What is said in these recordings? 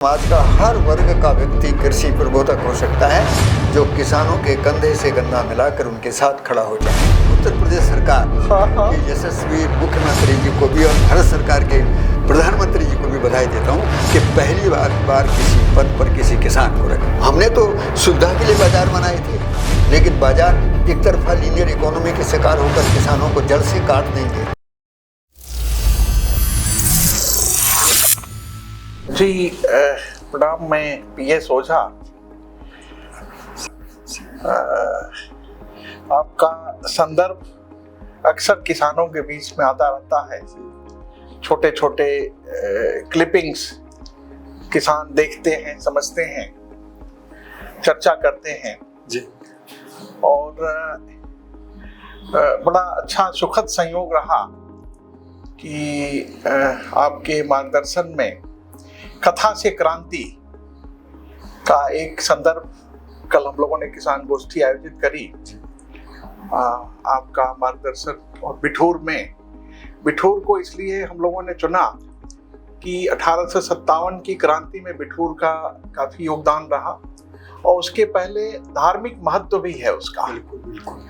समाज का हर वर्ग का व्यक्ति कृषि प्रबोधक हो सकता है, जो किसानों के कंधे से कंधा मिलाकर उनके साथ खड़ा हो जाए। उत्तर प्रदेश सरकार के यशस्वी मुख्यमंत्री जी को भी और भारत सरकार के प्रधानमंत्री जी को भी बधाई देता हूँ कि पहली बार किसी पद पर किसी किसान को रखा। हमने तो सुविधा के लिए बाजार बनाए थे, लेकिन बाजार एक तरफा लीनियर इकोनॉमी के शिकार होकर किसानों को जड़ से काट देंगे। जी प्रणाम। मैं पीएस ओझा। आपका संदर्भ अक्सर किसानों के बीच में आता रहता है। छोटे छोटे क्लिपिंग्स किसान देखते हैं, समझते हैं, चर्चा करते हैं जी। और बड़ा अच्छा सुखद संयोग रहा कि आपके मार्गदर्शन में कथा से क्रांति का एक संदर्भ कल हम लोगों ने किसान गोष्ठी आयोजित करी। आपका मार्गदर्शन और बिठूर को इसलिए हम लोगों ने चुना कि 1857 की क्रांति में बिठूर का काफी योगदान रहा और उसके पहले धार्मिक महत्व भी है उसका। बिल्कुल।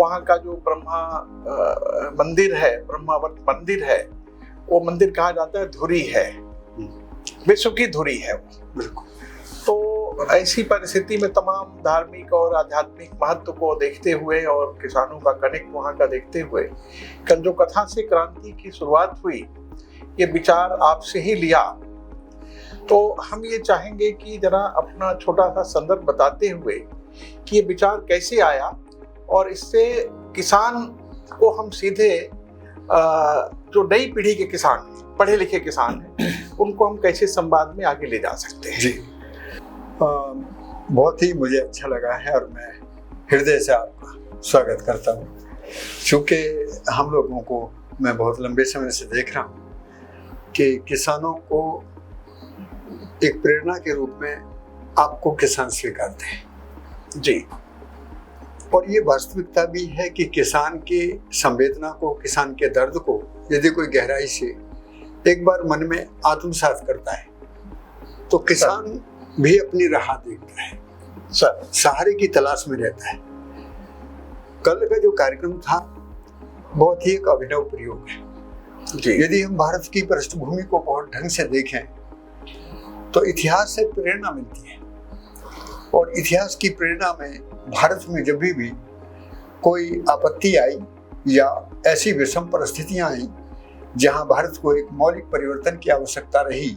वहाँ का जो ब्रह्मावर्त मंदिर है, वो मंदिर कहा जाता है धुरी है, विश्व की धुरी है वो। बिल्कुल। तो ऐसी परिस्थिति में तमाम धार्मिक और आध्यात्मिक महत्व को देखते हुए और किसानों का कनेक्ट वहाँ का देखते हुए कल जो कथा से क्रांति की शुरुआत हुई, ये विचार आपसे ही लिया। तो हम ये चाहेंगे कि जरा अपना छोटा सा संदर्भ बताते हुए कि ये विचार कैसे आया और इससे किसान को हम सीधे जो नई पीढ़ी के किसान हैं, पढ़े लिखे किसान हैं, उनको हम कैसे संवाद में आगे ले जा सकते हैं। जी, बहुत ही मुझे अच्छा लगा है और मैं हृदय से आपका स्वागत करता हूँ। क्योंकि हम लोगों को मैं बहुत लंबे समय से देख रहा हूँ कि किसानों को एक प्रेरणा के रूप में आपको किसान स्वीकारते हैं। जी। और ये वास्तविकता भी है कि किसान की संवेदना को, किसान के दर्द को यदि कोई गहराई से एक बार मन में आत्मसात करता है तो किसान भी अपनी राह देखता है, सहारे की तलाश में रहता है। कल का जो कार्यक्रम था बहुत ही एक अभिनव प्रयोग है। जी। यदि हम भारत की पृष्ठभूमि को बहुत ढंग से देखें तो इतिहास से प्रेरणा मिलती है और इतिहास की प्रेरणा में भारत में जब भी कोई आपत्ति आई या ऐसी विषम परिस्थितियां आई जहां भारत को एक मौलिक परिवर्तन की आवश्यकता रही,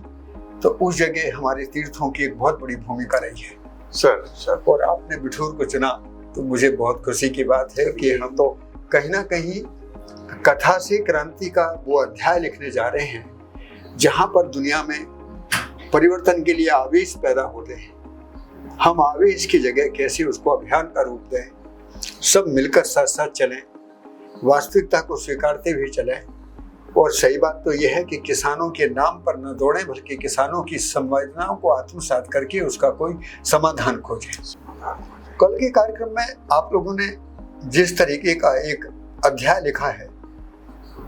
तो उस जगह हमारे तीर्थों की एक बहुत बड़ी भूमिका रही है। सर और आपने बिठूर को चुना तो मुझे बहुत खुशी की बात है कि हम तो कहीं ना कहीं कथा से क्रांति का वो अध्याय लिखने जा रहे हैं जहां पर दुनिया में परिवर्तन के लिए आवेश पैदा होते हैं। हम आवेश की जगह कैसे उसको अभियान का रूप दें, सब मिलकर साथ साथ चलें, वास्तविकता को स्वीकारते हुए चलें। और सही बात तो यह है कि किसानों के नाम पर न दौड़ें, बल्कि किसानों की संवेदनाओं को आत्मसात करके उसका कोई समाधान खोजें। कल के कार्यक्रम में आप लोगों ने जिस तरीके का एक अध्याय लिखा है,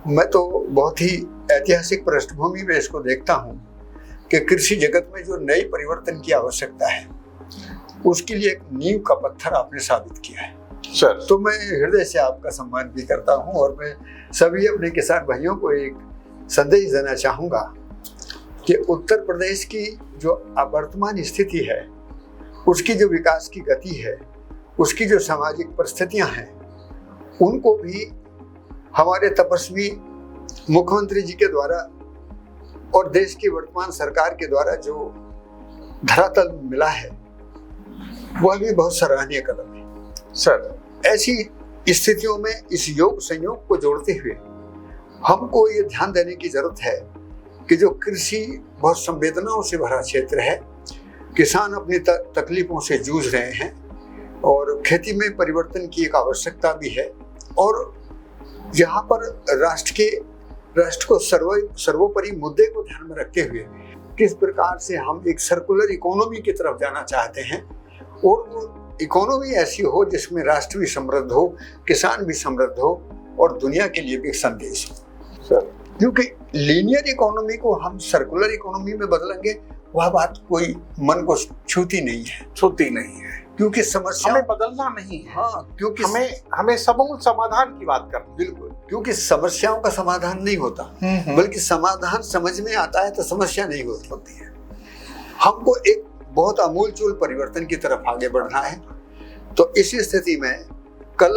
मैं तो बहुत ही ऐतिहासिक पृष्ठभूमि में इसको देखता हूँ कि कृषि जगत में जो नई परिवर्तन की आवश्यकता है उसके लिए एक नींव का पत्थर आपने साबित किया है। सर, तो मैं हृदय से आपका सम्मान भी करता हूं और मैं सभी अपने किसान भाइयों को एक संदेश देना चाहूंगा कि उत्तर प्रदेश की जो वर्तमान स्थिति है, उसकी जो विकास की गति है, उसकी जो सामाजिक परिस्थितियां हैं, उनको भी हमारे तपस्वी मुख्यमंत्री जी के द्वारा और देश की वर्तमान सरकार के द्वारा जो धरातल मिला है, वह भी बहुत सराहनीय कदम है। सर, ऐसी स्थितियों में इस योग संयोग को जोड़ते हुए हमको ये ध्यान देने की जरूरत है कि जो कृषि बहुत संवेदनाओं से भरा क्षेत्र है, किसान अपनी तकलीफों से जूझ रहे हैं और खेती में परिवर्तन की एक आवश्यकता भी है। और यहाँ पर राष्ट्र को सर्वोपरि मुद्दे को ध्यान में रखते हुए किस प्रकार से हम एक सर्कुलर इकोनॉमी की तरफ जाना चाहते हैं और वो इकोनॉमी ऐसी हो जिसमें राष्ट्र भी समृद्ध हो, किसान भी समृद्ध हो और दुनिया के लिए भी एक संदेश हो। क्योंकि लीनियर इकोनॉमी को हम सर्कुलर इकोनॉमी में बदलेंगे वह बात कोई मन को छूती नहीं है, छूती नहीं है, क्योंकि समस्या हमें बदलना नहीं है। हाँ, क्योंकि हमें समूल समाधान की बात करनी। बिल्कुल, क्योंकि समस्याओं का समाधान नहीं होता, बल्कि समाधान समझ में आता है तो समस्या नहीं होती है। हमको एक बहुत आमूलचूल परिवर्तन की तरफ आगे बढ़ना है। तो इसी स्थिति में कल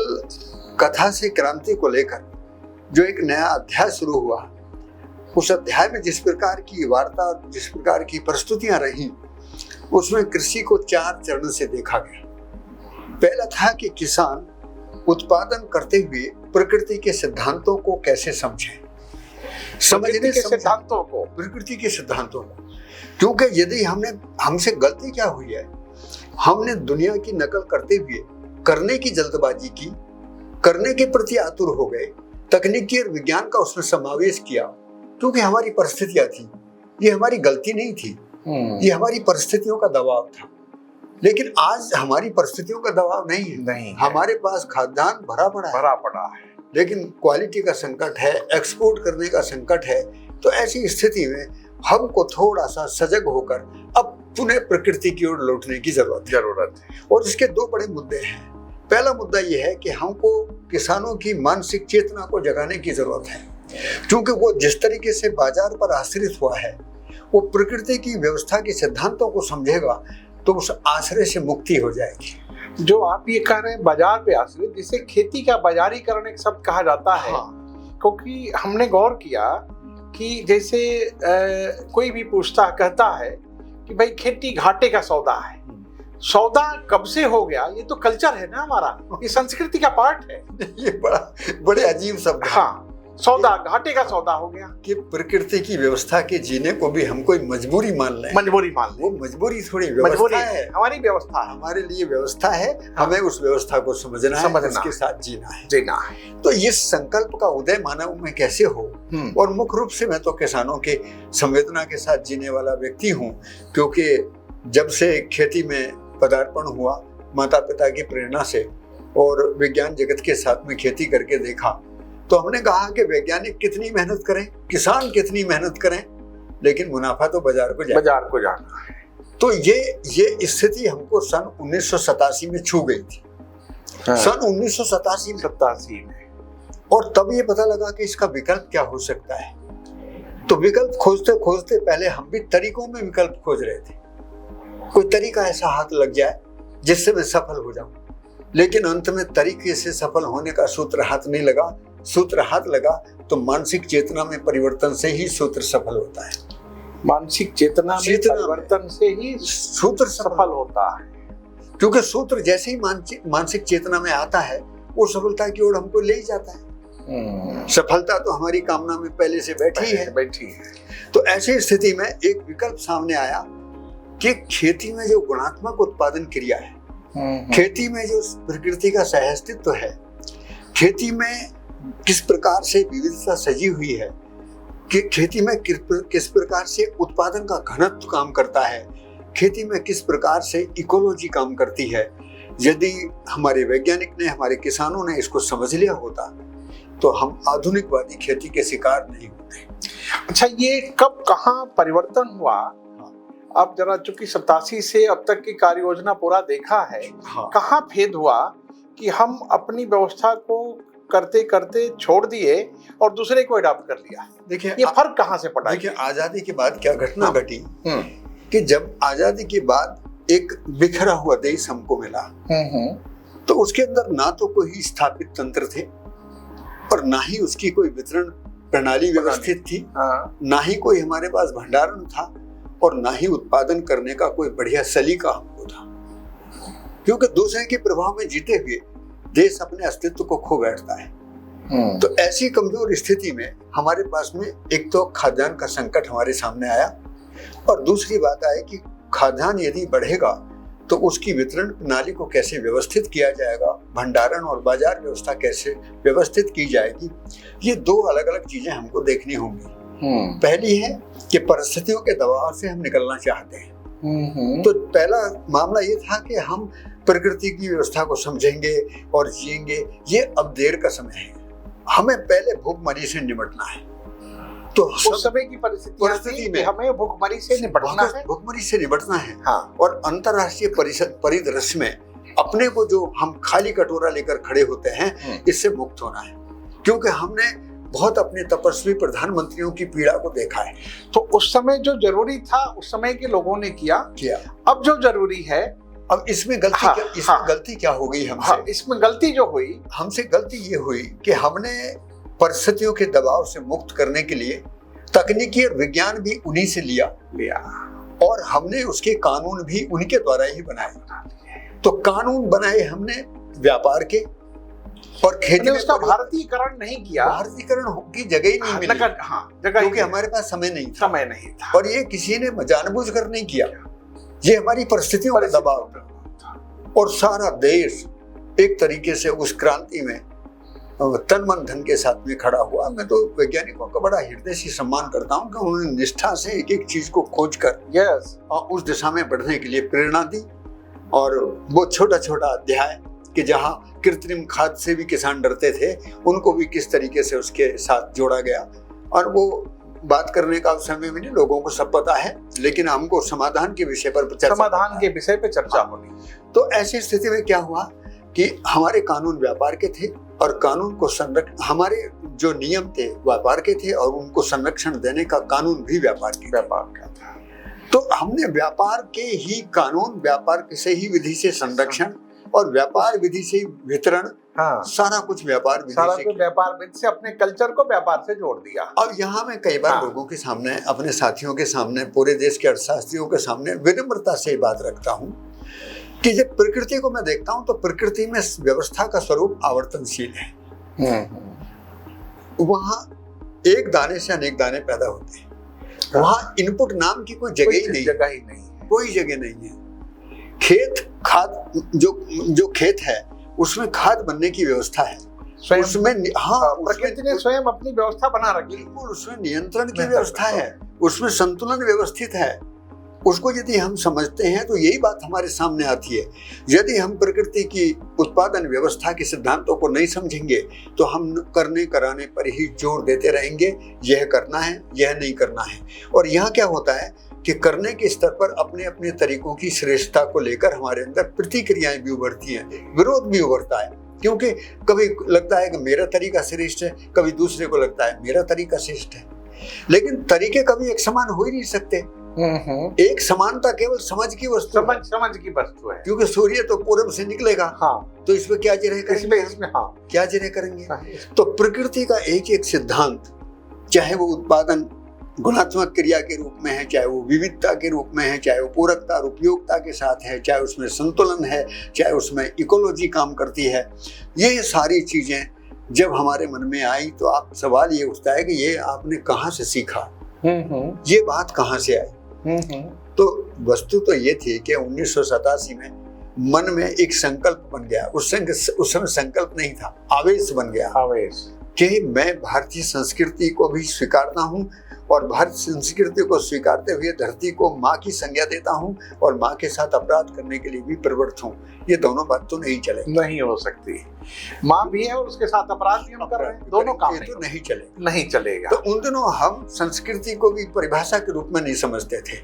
कथा से क्रांति को लेकर जो एक नया अध्याय शुरू हुआ, उस अध्याय में जिस प्रकार की वार्ता, जिस प्रकार की प्रस्तुतियां रही, उसमें कृषि को 4 चरण से देखा गया। पहला था कि किसान उत्पादन करते हुए प्रकृति के सिद्धांतों को कैसे समझे, समझने के सिद्धांतों को, प्रकृति के सिद्धांतों को। क्योंकि यदि हमसे गलती क्या हुई है, हमने दुनिया की नकल करते हुए करने की जल्दबाजी की, करने के प्रति आतुर हो गए, तकनीकी और विज्ञान का उसमें समावेश किया, क्योंकि हमारी परिस्थितियां थी। ये हमारी गलती नहीं थी, ये हमारी परिस्थितियों का दबाव था। लेकिन आज हमारी परिस्थितियों का दबाव नहीं है। हमारे पास खाद्यान्न भरा पड़ा है, लेकिन क्वालिटी का संकट है, एक्सपोर्ट करने का संकट है। तो ऐसी स्थिति में हमको थोड़ा सा सजग होकर अब पुनः प्रकृति की ओर लौटने की जरूरत है। और इसके 2 बड़े मुद्दे हैं। पहला मुद्दा यह है कि हमको किसानों की मानसिक चेतना को जगाने की जरूरत है, क्योंकि वो जिस तरीके से बाजार पर आश्रित हुआ है, वो प्रकृति की व्यवस्था के सिद्धांतों को समझेगा तो उस आश्रय से मुक्ति हो जाएगी। जो आप ये कह रहे हैं बाजार पे आश्रित, जिसे खेती का बाजारीकरण एक शब्द कहा जाता है। क्योंकि हमने गौर किया कि जैसे कोई भी कहता है कि भाई खेती घाटे का सौदा है। सौदा कब से हो गया? ये तो कल्चर है ना हमारा, ये संस्कृति का पार्ट है। ये बड़े अजीब शब्द है। हाँ, सौदा घाटे का सौदा हो गया कि प्रकृति की व्यवस्था के जीने को भी हम कोई मजबूरी मान लें। वो मजबूरी थोड़ी व्यवस्था है, हमारी व्यवस्था है, हमारे लिए व्यवस्था है। हमें उस व्यवस्था को समझना है, उसके साथ जीना है। तो इस संकल्प का उदय मानव में कैसे हो, और मुख्य रूप से मैं तो किसानों के संवेदना के साथ जीने वाला व्यक्ति हूँ, क्योंकि जब से खेती में पदार्पण हुआ माता पिता की प्रेरणा से और विज्ञान जगत के साथ में खेती करके देखा, तो हमने कहा कि वैज्ञानिक कितनी मेहनत करें, किसान कितनी मेहनत करें, लेकिन मुनाफा तो बाजार को जाना है। तो ये स्थिति हमको सन 1987 में छू गई थी। सन 1987 में। और तब ये पता लगा कि इसका विकल्प क्या हो सकता है। तो विकल्प खोजते खोजते पहले हम भी तरीकों में विकल्प खोज रहे थे, कोई तरीका ऐसा हाथ लग जाए जिससे मैं सफल हो जाऊं। लेकिन अंत में तरीके से सफल होने का सूत्र हाथ नहीं लगा। सूत्र हाथ लगा तो मानसिक चेतना में परिवर्तन से ही सूत्र सफल होता है। मानसिक चेतना में परिवर्तन से ही सूत्र सफल होता है। क्योंकि सूत्र जैसे ही मानसिक चेतना में आता है, वो सफलता की ओर हमको ले ही जाता है। सफलता तो हमारी कामना में पहले से बैठी है। तो ऐसी स्थिति में एक विकल्प सामने आया कि खेती में जो गुणात्मक उत्पादन क्रिया है, खेती में जो प्रकृति का सहअस्तित्व है, खेती में किस प्रकार से विविधता सजी हुई है, कि खेती में किस प्रकार से उत्पादन का घनत्व काम करता है, खेती में किस प्रकार से इकोलॉजी काम करती है। यदि हमारे वैज्ञानिक ने, हमारे किसानों ने इसको समझ लिया होता तो हम आधुनिकवादी खेती के शिकार नहीं होते। अच्छा, ये कब कहाँ परिवर्तन हुआ? अब जरा चूंकि 87 से अब तक की कार्य योजना पूरा देखा है, कहाँ भेद हुआ कि हम अपनी व्यवस्था को करते करते छोड़ दिए और दूसरे को अडॉप्ट कर लिया? देखिए, ये फर्क कहाँ से पड़ा? देखिए, आजादी के बाद क्या घटना घटी कि जब आजादी के बाद एक बिखरा हुआ देश हमको मिला, तो उसके अंदर ना तो कोई स्थापित तंत्र थे और ना ही उसकी कोई वितरण प्रणाली व्यवस्थित थी, ना ही कोई हमारे पास भंडारण था, और ना ही उत्पादन करने का कोई बढ़िया सलीका हमको था। क्योंकि दूसरे के प्रभाव में जीते हुए देश अपने अस्तित्व को खो बैठता है। तो ऐसी कमजोर स्थिति में हमारे पास में एक तो खाद्यान्न का संकट हमारे सामने आया, और दूसरी बात आई कि खाद्यान्न यदि बढ़ेगा तो उसकी वितरण प्रणाली को कैसे व्यवस्थित किया जाएगा, भंडारण और बाजार व्यवस्था कैसे व्यवस्थित की जाएगी। ये 2 अलग अलग चीजें हमको देखनी होंगी। पहली है कि परिस्थितियों के दबाव से हम निकलना चाहते हैं। तो पहला मामला ये था कि हम प्रकृति की व्यवस्था को समझेंगे और जिएंगे। ये अब देर का समय है। हमें पहले भूखमरी से निपटना है, तो उस समय की परिस्थिति में हमें भुखमरी से निपटना है, भुखमरी से निपटना है। हाँ। और अंतर्राष्ट्रीय परिदृश्य में अपने को जो हम खाली कटोरा लेकर खड़े होते हैं, इससे मुक्त होना है, क्योंकि हमने बहुत अपने तपस्वी प्रधानमंत्रियों की पीड़ा को देखा है। तो उस समय जो जरूरी था उस समय के लोगों ने किया। अब जो जरूरी है, अब इसमें गलती क्या हो गई हमसे? इसमें गलती जो हुई हमसे, गलती ये हुई कि हमने परिस्थितियों के दबाव से मुक्त करने के लिए तकनीकी और विज्ञान भी उन्हीं से लिया और हमने उसके कानून भी उनके द्वारा ही बनाए। तो कानून बनाए हमने व्यापार के और खेती में, उसका भारतीयकरण नहीं किया। भारतीयकरण की जगह ही नहीं मिली, क्योंकि हमारे पास समय नहीं था। और ये किसी ने जानबूझकर नहीं किया, ये हमारी परिस्थितियों का दबाव था। और सारा देश एक तरीके से उस क्रांति में तन मन धन के साथ में खड़ा हुआ। मैं तो वैज्ञानिकों का बड़ा हृदय से सम्मान करता हूँ कि उन्होंने निष्ठा से एक एक चीज को खोज कर उस दिशा में बढ़ने के लिए प्रेरणा दी। और वो छोटा छोटा अध्याय कि जहाँ कृत्रिम खाद से भी किसान डरते थे, उनको भी किस तरीके से उसके साथ जोड़ा गया। और वो बात करने का समय में नहीं, लोगों को सब पता है, लेकिन हमको समाधान के विषय पर चर्चा होनी। तो ऐसी स्थिति में क्या हुआ कि हमारे कानून व्यापार के थे और कानून को हमारे जो नियम थे व्यापार के थे और उनको संरक्षण देने का कानून भी व्यापार का था। तो हमने व्यापार के ही कानून, व्यापार से ही विधि से संरक्षण और व्यापार विधि से वितरण, सारा कुछ व्यापार विधि से अपने कल्चर को व्यापार से जोड़ दिया। अब यहाँ मैं कई बार लोगों के सामने, अपने साथियों के सामने, पूरे देश के अर्थशास्त्रियों के सामने विनम्रता से ये बात रखता हूँ कि जब प्रकृति को मैं देखता हूँ तो प्रकृति में व्यवस्था का स्वरूप आवर्तनशील है। वहाँ एक दाने से अनेक दाने पैदा होते हैं। वहाँ इनपुट नाम की कोई जगह ही नहीं, कोई जगह नहीं है। खेत खाद, जो खेत है उसमें खाद बनने की व्यवस्था है, उसमें प्रकृति ने स्वयं अपनी व्यवस्था बना रखी। बिल्कुल, उसमें नियंत्रण की व्यवस्था है, उसमें संतुलन व्यवस्थित है। उसको यदि हम समझते हैं तो यही बात हमारे सामने आती है। यदि हम प्रकृति की उत्पादन व्यवस्था के सिद्धांतों को नहीं समझेंगे तो हम करने कराने पर ही जोर देते रहेंगे, यह करना है, यह नहीं करना है। और यहाँ क्या होता है कि करने के स्तर पर अपने अपने तरीकों की श्रेष्ठता को लेकर हमारे अंदर प्रतिक्रियाएं भी उभरती हैं, विरोध भी उभरता है। क्योंकि कभी लगता है कि मेरा तरीका श्रेष्ठ है, कभी दूसरे को लगता है मेरा तरीका श्रेष्ठ है। लेकिन तरीके कभी एक समान हो ही नहीं सकते। एक समानता केवल समझ की वस्तु है, क्योंकि सूर्य तो पूरब से निकलेगा। तो इसमें क्या जिरह करेंगे, क्या जिरह करेंगे। तो प्रकृति का एक एक सिद्धांत, चाहे वो उत्पादन गुणात्मक क्रिया के रूप में है, चाहे वो विविधता के रूप में है, चाहे वो पूरकता और उपयोगिता के साथ है, चाहे उसमें संतुलन है, चाहे उसमें इकोलॉजी काम करती है, ये सारी चीजें जब हमारे मन में आई तो आप सवाल ये उठता है कि ये आपने कहाँ से सीखा, ये बात कहाँ से आई। तो वस्तु तो ये थी कि 1987 में मन में एक संकल्प बन गया। उस समय संकल्प नहीं था, आवेश बन गया, आवेश कि मैं भारतीय संस्कृति को भी स्वीकारता हूँ और भारतीय संस्कृति को स्वीकारते हुए धरती को माँ की संज्ञा देता हूँ और माँ के साथ अपराध करने के लिए भी प्रवृत्त हूँ। ये दोनों बात तो नहीं चलेगी, नहीं हो सकती। माँ भी है और उसके साथ अपराध भी हम कर रहे हैं, दोनों काम तो नहीं चलेगा। तो उन दिनों हम संस्कृति को भी परिभाषा के रूप में नहीं समझते थे,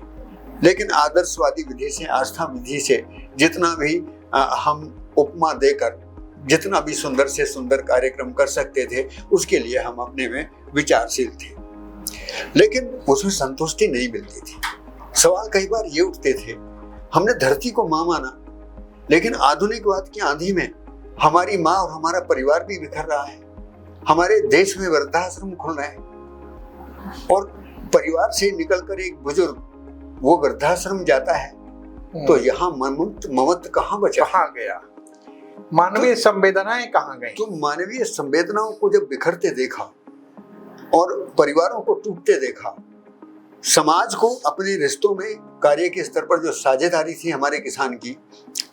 लेकिन आदर्शवादी विधि से, आस्था विधि से जितना भी हम उपमा देकर जितना भी सुंदर से सुंदर कार्यक्रम कर सकते थे, उसके लिए हम अपने में विचारशील थे। लेकिन उसमें संतुष्टि नहीं मिलती थी। सवाल कई बार ये उठते थे, हमने धरती को माँ माना, लेकिन आधुनिकवाद की आंधी में हमारी माँ और हमारा परिवार भी बिखर रहा है। हमारे देश में वृद्धाश्रम खुल रहे हैं और परिवार से निकलकर एक बुजुर्ग वो वृद्धाश्रम जाता है तो यहाँ ममत्व कहाँ बचा, कहाँ गया, मानवीय संवेदनाएं कहाँ गई। तो मानवीय संवेदनाओं को जब बिखरते देखा और परिवारों को टूटते देखा, समाज को अपने रिश्तों में कार्य के स्तर पर जो साझेदारी थी हमारे किसान की,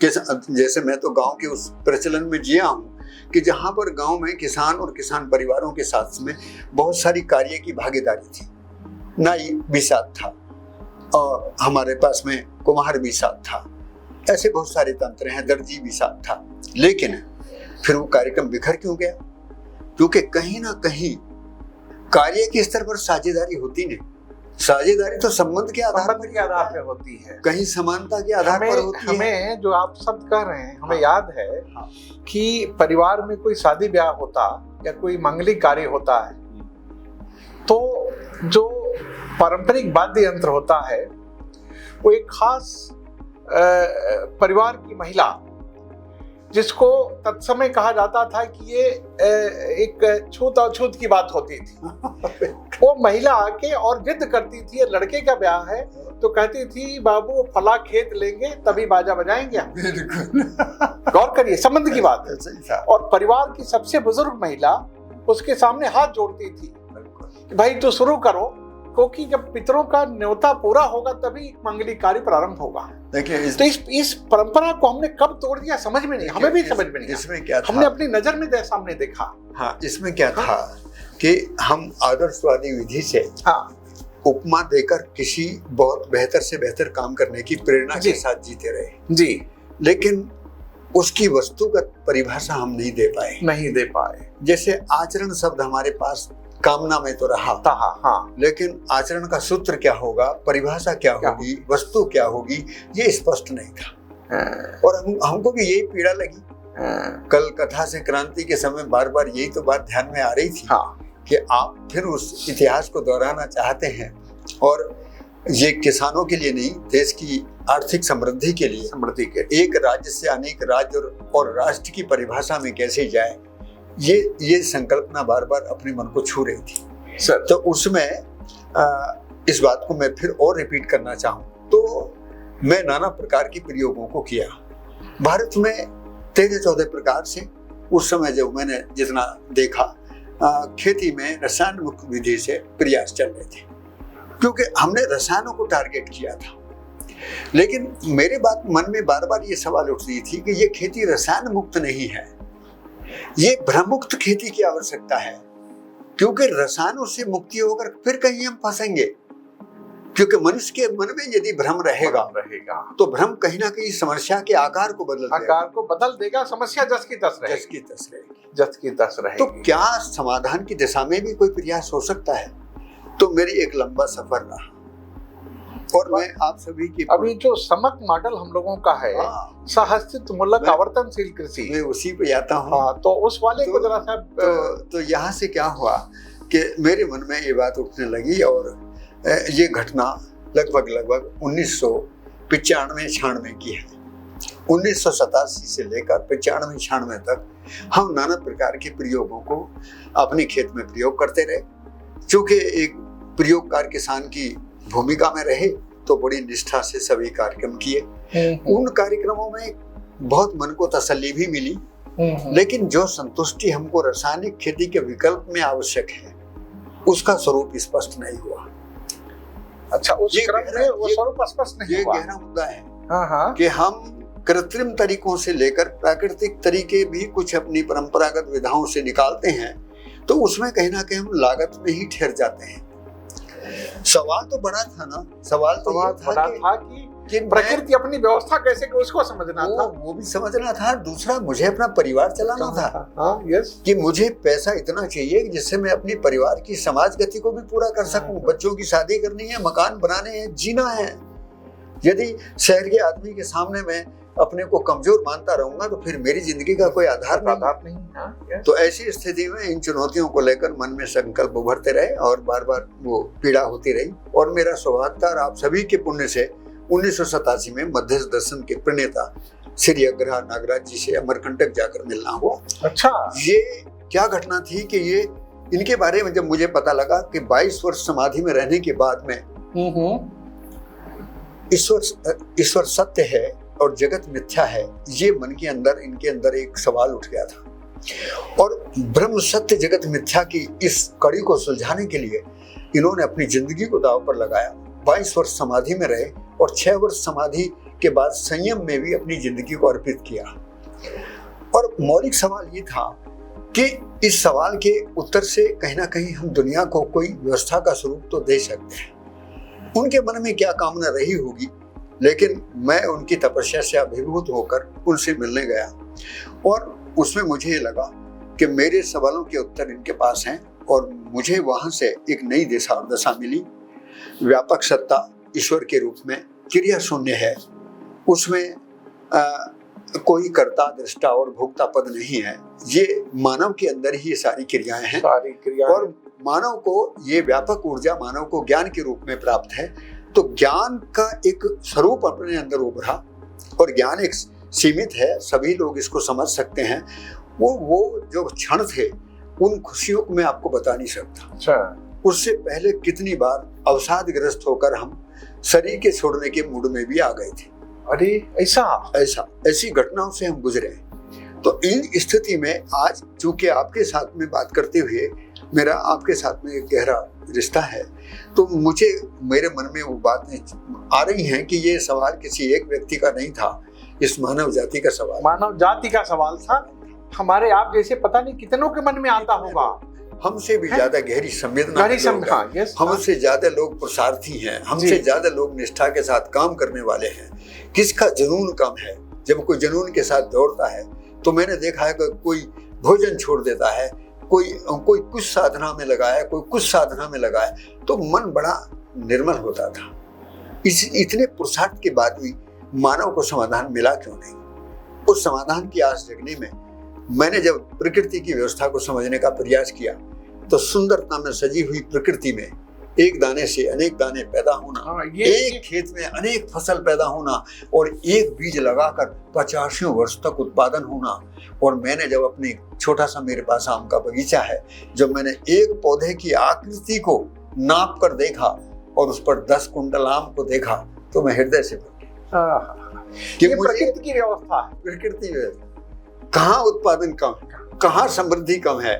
जैसे मैं तो गांव के उस प्रचलन में जिया हूँ कि जहाँ पर गांव में किसान और किसान परिवारों के साथ में बहुत सारी कार्य की भागीदारी थी। नाई भी साथ था और हमारे पास में कुम्हार भी साथ था, ऐसे बहुत सारे तंत्र हैं, दर्जी भी साथ था। लेकिन फिर वो कार्यक्रम बिखर क्यों गया? क्योंकि कहीं ना कहीं कार्य के स्तर पर साझेदारी होती नहीं। साझेदारी तो संबंध के आधार पे होती है, कहीं समानता के आधार पर होती है। हमें जो आप शब्द कह रहे हैं, हमें याद है कि परिवार में कोई शादी ब्याह होता या कोई मांगलिक कार्य होता है तो जो पारंपरिक वाद्य यंत्र होता है वो एक खास परिवार की महिला, जिसको तत्समय कहा जाता था कि ये एक छूत अछूत की बात होती थी, वो महिला आके और जिद करती थी, लड़के का ब्याह है तो कहती थी बाबू फला खेत लेंगे तभी बाजा बजाएंगे हम। गौर करिए, संबंध की बात है। और परिवार की सबसे बुजुर्ग महिला उसके सामने हाथ जोड़ती थी, भाई तो शुरू करो, क्योंकि जब पितरों का न्योता पूरा होगा तभी मांगलिक कार्य प्रारंभ होगा। देखिए तो इस परंपरा को हमने कब तोड़ दिया समझ में नहीं, हमें भी समझ में नहीं। इसमें क्या था, हमने अपनी नजर में सामने देखा। हाँ, इसमें क्या था कि हम आदर्शवादी विधि से उपमा देकर किसी बहुत बेहतर से बेहतर काम करने की प्रेरणा के साथ जीते रहे जी, लेकिन उसकी वस्तुगत परिभाषा हम नहीं दे पाए। जैसे आचरण शब्द हमारे पास कामना में तो रहा था, हाँ, लेकिन आचरण का सूत्र क्या होगा, परिभाषा क्या होगी, वस्तु क्या होगी, ये स्पष्ट नहीं था। और हमको भी यही पीड़ा लगी। कल कथा से क्रांति के समय बार बार यही तो बात ध्यान में आ रही थी कि आप फिर उस इतिहास को दोहराना चाहते हैं, और ये किसानों के लिए नहीं, देश की आर्थिक समृद्धि के लिए एक राज्य से अनेक राज्य और राष्ट्र की परिभाषा में कैसे जाए, ये संकल्पना बार बार अपने मन को छू रही थी सर। तो उसमें इस बात को मैं फिर और रिपीट करना चाहूँ तो मैं नाना प्रकार के प्रयोगों को किया। भारत में 13-14 प्रकार से उस समय जब मैंने जितना देखा खेती में रसायन मुक्त विधि से प्रयास चल रहे थे, क्योंकि हमने रसायनों को टारगेट किया था। लेकिन मेरे मन में बार बार ये सवाल उठ रही थी कि ये खेती रसायन मुक्त नहीं है, ये भ्रम मुक्त खेती की आवश्यकता है, क्योंकि रसायनों से मुक्ति होकर फिर कहीं हम फंसेंगे। क्योंकि मनुष्य के मन में यदि भ्रम रहेगा तो भ्रम कहीं ना कहीं समस्या के आकार को बदल देगा, समस्या जस की तस रहेगी। तो क्या समाधान की दिशा में भी कोई प्रयास हो सकता है? तो मेरी एक लंबा सफर रहा, और मैं आप सभी की अभी जो समक मॉडल हम लोगों का है, सहअस्तित्व मूलक आवर्तनशील कृषि, मैं उसी पे आता हूँ। तो उस वाले को जरा सा तो यहाँ से क्या हुआ कि मेरे मन में ये बात उठने लगी, और ये घटना लगभग 1995-96 की है। 1987 से लेकर 95-96 तक हम नाना प्रकार के प्रयोगों को अपने खेत में प्रयोग करते रहे। चूंकि एक प्रयोगकार किसान की भूमिका में रहे तो बड़ी निष्ठा से सभी कार्यक्रम किए। उन कार्यक्रमों में बहुत मन को तसल्ली भी मिली, लेकिन जो संतुष्टि हमको रासायनिक खेती के विकल्प में आवश्यक है उसका स्वरूप स्पष्ट नहीं हुआ। अच्छा, उस क्रम में वो स्वरूप स्पष्ट नहीं हुआ। ये गहरा मुद्दा है कि हम कृत्रिम तरीकों से लेकर प्राकृतिक तरीके भी कुछ अपनी परंपरागत विधाओं से निकालते हैं, तो उसमें कहीं ना कहीं हम लागत में ही ठहर जाते हैं। सवाल तो बड़ा था ना, सवाल तो बड़ा था कि प्रकृति अपनी व्यवस्था कैसे कि उसको समझना था, वो भी समझना था। दूसरा, मुझे अपना परिवार चलाना था। यस, कि मुझे पैसा इतना चाहिए जिससे मैं अपनी परिवार की समाज गति को भी पूरा कर सकूं। बच्चों की शादी करनी है, मकान बनाने हैं, जीना है। यदि शहर के आदमी के सामने मैं अपने को कमजोर मानता रहूंगा तो फिर मेरी जिंदगी का कोई आधार नहीं। तो ऐसी स्थिति में इन चुनौतियों को लेकर मन में संकल्प उभरते रहे और बार बार वो पीड़ा होती रही। और मेरा सौभाग्य था, आप सभी के पुण्य से 1987 में मध्यस्थ दर्शन के प्रणेता श्री अग्रहा नागराज जी से अमरकंटक जाकर मिलना हुआ। अच्छा, ये क्या घटना थी कि ये इनके बारे में जब मुझे पता लगा कि 22 वर्ष समाधि में रहने के बाद में ईश्वर सत्य है और जगत मिथ्या है, ये मन के अंदर इनके अंदर एक सवाल उठ गया था। और ब्रह्म सत्य जगत मिथ्या की इस कड़ी को सुलझाने के लिए इन्होंने अपनी जिंदगी को दांव पर लगाया। 22 वर्ष समाधि में रहे और 6 वर्ष समाधि के बाद संयम में भी अपनी जिंदगी को अर्पित किया। और मौलिक सवाल ये था कि इस सवाल के उत्तर से कहीं ना कहीं हम दुनिया को कोई व्यवस्था का स्वरूप तो दे सकते हैं। उनके मन में क्या कामना रही होगी, लेकिन मैं उनकी तपस्या से अभिभूत होकर उनसे मिलने गया और उसमें मुझे ये लगा कि मेरे सवालों के उत्तर इनके पास हैं और मुझे वहां से एक नई दिशा दशा मिली। व्यापक सत्ता ईश्वर के रूप में क्रिया शून्य है, उसमें कोई कर्ता दृष्टा और भोक्ता पद नहीं है। ये मानव के अंदर ही ये सारी क्रियाएं हैं, सारी क्रियाएं। और मानव को ये व्यापक ऊर्जा मानव को ज्ञान के रूप में प्राप्त है। तो ज्ञान का एक स्वरूप अपने अंदर उभरा, और ज्ञान एक सीमित है, सभी लोग इसको समझ सकते हैं। वो जो क्षण थे, उन खुशियों को मैं आपको बता नहीं सकता। अच्छा। उससे पहले कितनी बार अवसादग्रस्त होकर हम शरीर के छोड़ने के मूड में भी आ गए थे। अरे ऐसी घटनाओं से हम गुजरे। तो इन स्थिति में आज चूंकि आपके साथ में बात करते हुए मेरा आपके साथ में एक गहरा रिश्ता है, तो मुझे मेरे मन में वो बातें आ रही हैं कि ये सवाल किसी एक व्यक्ति का नहीं था, इस मानव जाति का सवाल, मानव जाति का सवाल था। हमारे आप जैसे पता नहीं कितनों के मन में आता होगा। हमसे भी ज्यादा गहरी संवेदना, हमसे ज्यादा लोग पुरुषार्थी हैं, हमसे ज्यादा लोग निष्ठा के साथ काम करने वाले हैं। किसका जुनून कम है? जब कोई जुनून के साथ दौड़ता है तो मैंने देखा है कि कोई भोजन छोड़ देता है, कोई कुछ साधना में लगाया, कोई कुछ साधना में लगाया, तो मन बड़ा निर्मल होता था। इतने पुरुषार्थ के बाद भी मानव को समाधान मिला क्यों नहीं? उस समाधान की आस जगने में मैंने जब प्रकृति की व्यवस्था को समझने का प्रयास किया, तो सुंदरता में सजी हुई प्रकृति में एक दाने से अनेक दाने पैदा होना, एक खेत में अनेक फसल पैदा होना, और एक बीज लगाकर 50 वर्ष तक उत्पादन होना। और मैंने जब अपने छोटा सा, मेरे पास आम का बगीचा है, जब मैंने एक पौधे की आकृति को नाप कर देखा और उस पर 10 कुंटल आम को देखा, तो मैं हृदय से भर गया। प्रकृति की व्यवस्था है। प्रकृति व्यवस्था, कहाँ उत्पादन कम है, कहाँ समृद्धि कम है,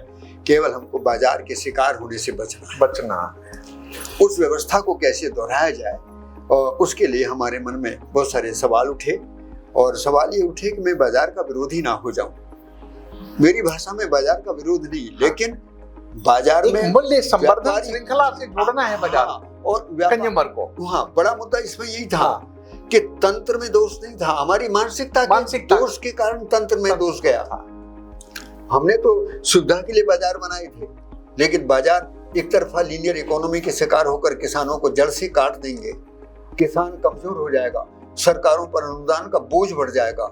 केवल हमको बाजार के शिकार होने से बचना है। उस व्यवस्था को कैसे दोहराया जाए, और उसके लिए हमारे मन में बहुत सारे सवाल उठे। और सवाल ये उठे कि मैं बाजार का विरोधी ना हो जाऊं। मेरी भाषा में बाजार का विरोध नहीं, लेकिन बाजार में मूल्य संवर्धन श्रृंखला से जोड़ना है बाजार और कंज्यूमर को। हाँ, बड़ा मुद्दा इसमें यही था कि तंत्र में दोष नहीं था, हमारी मानसिकता दोष के कारण तंत्र में दोष गया था। हमने तो सुविधा के लिए बाजार बनाए थे, लेकिन बाजार एक तरफा लीनियर इकोनॉमी के शिकार होकर किसानों को जड़ से काट देंगे, किसान कमजोर हो जाएगा, सरकारों पर अनुदान का बोझ बढ़ जाएगा,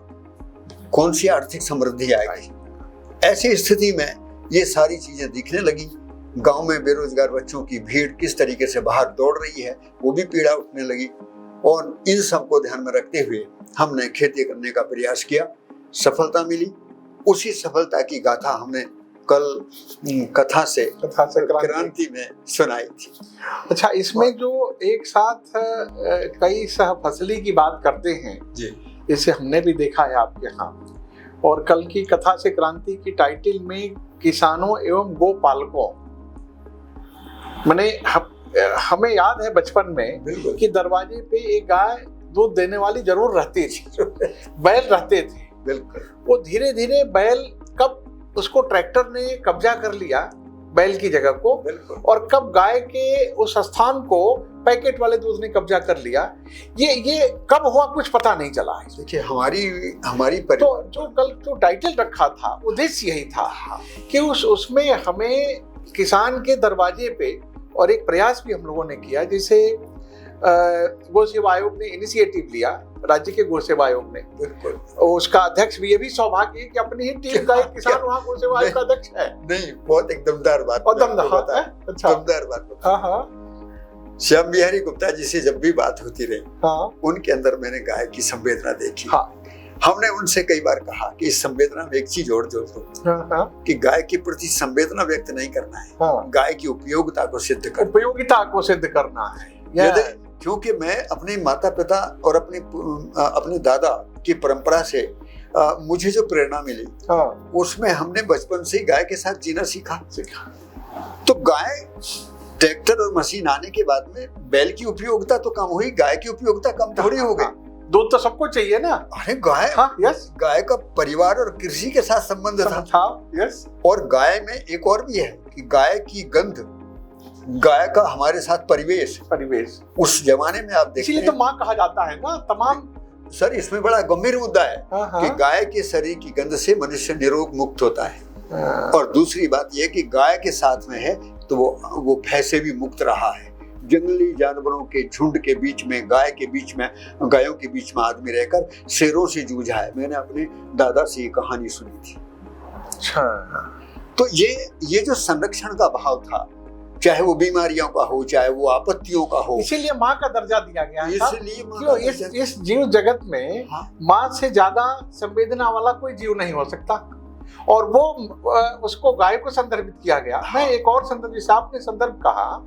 कौन सी आर्थिक समृद्धि आएगी। ऐसी स्थिति में ये सारी चीजें दिखने लगी। गांव में बेरोजगार बच्चों की भीड़ किस तरीके से बाहर दौड़ रही है, वो भी पीड़ा उठने लगी। और इन सबको ध्यान में रखते हुए हमने खेती करने का प्रयास किया, सफलता मिली। उसी सफलता की गाथा हमने कल कथा से क्रांति में सुनाई थी। अच्छा, इसमें जो एक साथ कई सहफसली की बात करते हैं जी, इसे हमने भी देखा है आपके यहाँ। और कल की कथा से क्रांति की टाइटल में किसानों एवं गोपालकों, मैंने हमें याद है बचपन में कि दरवाजे पे एक गाय दूध देने वाली जरूर रहती थी, बैल रहते थे। बिल्कुल। वो धीरे धीरे बैल, कब उसको ट्रैक्टर ने कब्जा कर लिया बैल की जगह को, और कब गाय के उस स्थान को पैकेट वाले दूध ने कब्जा कर लिया, ये कब हुआ कुछ पता नहीं चला है। देखिए, हमारी तो जो कल जो टाइटल रखा था, उद्देश्य यही था कि उसमें हमें किसान के दरवाजे पे, और एक प्रयास भी हम लोगों ने किया, जैसे गौ सेवा आयोग ने इनिशिएटिव लिया, राज्य के गौ सेवा आयोग ने, उसका अध्यक्ष भी, ये भी सौभाग्य है कि अपनी ही टीम का एक किसान वहाँ गौ सेवा आयोग का अध्यक्ष है। नहीं, बहुत एक दमदार बात। अच्छा, दमदार बात। हाँ। श्याम बिहारी गुप्ता जी से जब भी बात होती रही, उनके अंदर मैंने गाय की संवेदना देखी। हमने उनसे कई बार कहा कि इस संवेदना में एक चीज और जोड़ दो, कि गाय के प्रति संवेदना व्यक्त नहीं करना है, गाय की उपयोगिता को सिद्ध करना है। क्योंकि मैं अपने माता पिता और अपने दादा की परंपरा से मुझे जो प्रेरणा मिली, उसमें हमने बचपन से ही गाय के साथ जीना सीखा। तो गाय, ट्रैक्टर और मशीन आने के बाद में बैल की उपयोगिता तो कम हुई, गाय की उपयोगिता कम थोड़ी हो गई। दूध तो सबको चाहिए ना। अरे गाय, गाय का परिवार और कृषि के साथ संबंध था। और गाय में एक और भी है कि गाय की गंध, गाय का हमारे साथ परिवेश उस जमाने में आप देखते हैं, इसलिए तो माँ कहा जाता है ना तमाम। सर, इसमें बड़ा गंभीर मुद्दा है कि गाय के शरीर की गंध से मनुष्य निरोग मुक्त होता है। और दूसरी बात यह कि गाय के साथ में है तो वो भय से भी मुक्त रहा है। जंगली जानवरों के झुंड के बीच में, गायों के बीच में आदमी रहकर शेरों से जूझा है। मैंने अपने दादा से ये कहानी सुनी थी। अच्छा। तो ये जो संरक्षण का भाव था, चाहे वो बीमारियों का हो, चाहे वो आपत्तियों का हो, इसीलिए माँ का दर्जा दिया गया है। इसलिए क्यों इस जीव जगत में माँ से ज्यादा संवेदना वाला कोई जीव नहीं हो सकता, और वो उसको गाय को संदर्भित किया गया। मैं एक और संदर्भ, जैसे आपने संदर्भ कहा,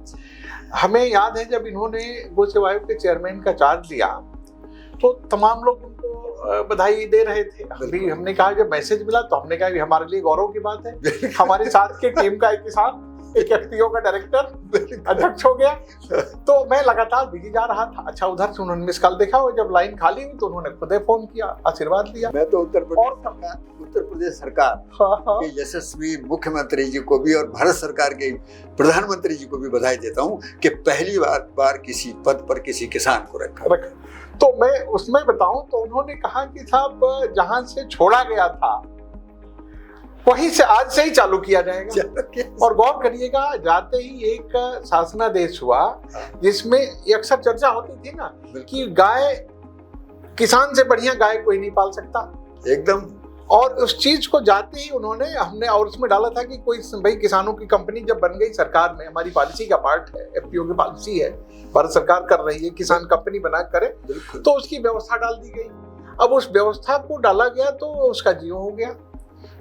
हमें याद है जब इन्होंने गो सेवा आयोग के चेयरमैन का चार्ज लिया तो तमाम लोग उनको बधाई दे रहे थे। हमने कहा जब मैसेज मिला तो हमने कहा ये हमारे लिए गौरव की बात है, हमारे साथ के टीम का एक किसान एक एफपीओ का डायरेक्टर अध्यक्ष हो गया। तो मैं लगातार बिजी जा रहा था। अच्छा, उधर से उन्होंने मिस कॉल देखा और जब लाइन खाली हुई तो उन्होंने खुद फोन किया, आशीर्वाद दिया। मैं तो उत्तर प्रदेश सरकार के यशस्वी मुख्यमंत्री जी को भी और भारत सरकार के प्रधानमंत्री जी को भी बधाई देता हूँ कि पहली बार किसी पद पर किसी किसान को रखा। तो मैं उसमें बताऊं तो उन्होंने कहा कि साहब जहां से छोड़ा गया था वहीं से आज से ही चालू किया जाएगा। और गौर करिएगा, जाते ही एक शासनादेश हुआ जिसमें अक्सर चर्चा होती थी ना कि गाय, किसान से बढ़िया गाय कोई नहीं पाल सकता एकदम। और उस चीज को जाते ही हमने और उसमें डाला था कि कोई भाई किसानों की कंपनी जब बन गई सरकार में, हमारी पॉलिसी का पार्ट है, एफपीओ की पॉलिसी है, भारत सरकार कर रही है, किसान कंपनी बना करे, तो उसकी व्यवस्था डाल दी गई। अब उस व्यवस्था को डाला गया तो उसका जियो हो गया।